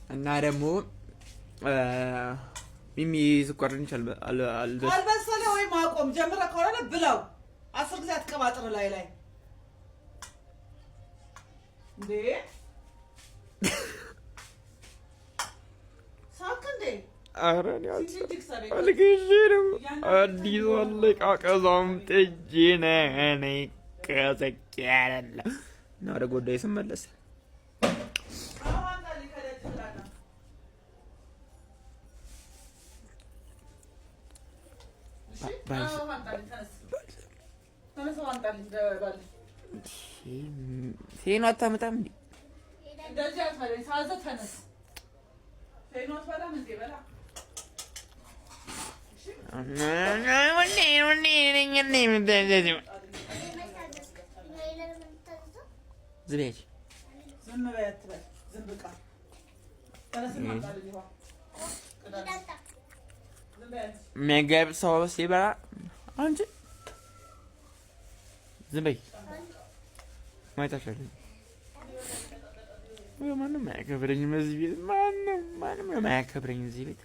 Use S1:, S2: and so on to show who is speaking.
S1: እና ደግሞ ሚሚ ስኳርን
S2: አልበሰለ ወይ ማቆም ጀምረ ከሆነ ብለው 10 ጊዜ አትቀባጥር ላይ እንዴ ሳከንዴ
S1: አረን አልገሽም አዲስ አለቃቀዛም ጥጂነ እኔ ከዘኪያለለ እና ወደ ጎዳይ ስመለስ ፌኖ አታመጣም እንዴ?
S2: እንደዚህ አትበለኝ። ሳዘህ ተነስ። ፌኖ አትበላም እንዴ? በላ ዝም በይ አትበል። ዝም ብቃ
S1: ምግብ ሰው ሲበላ አንቺ ዝም በይ ማይታሻል። ማንም አያከብረኝም እዚህ ቤት ማንም አያከብረኝም እዚህ ቤት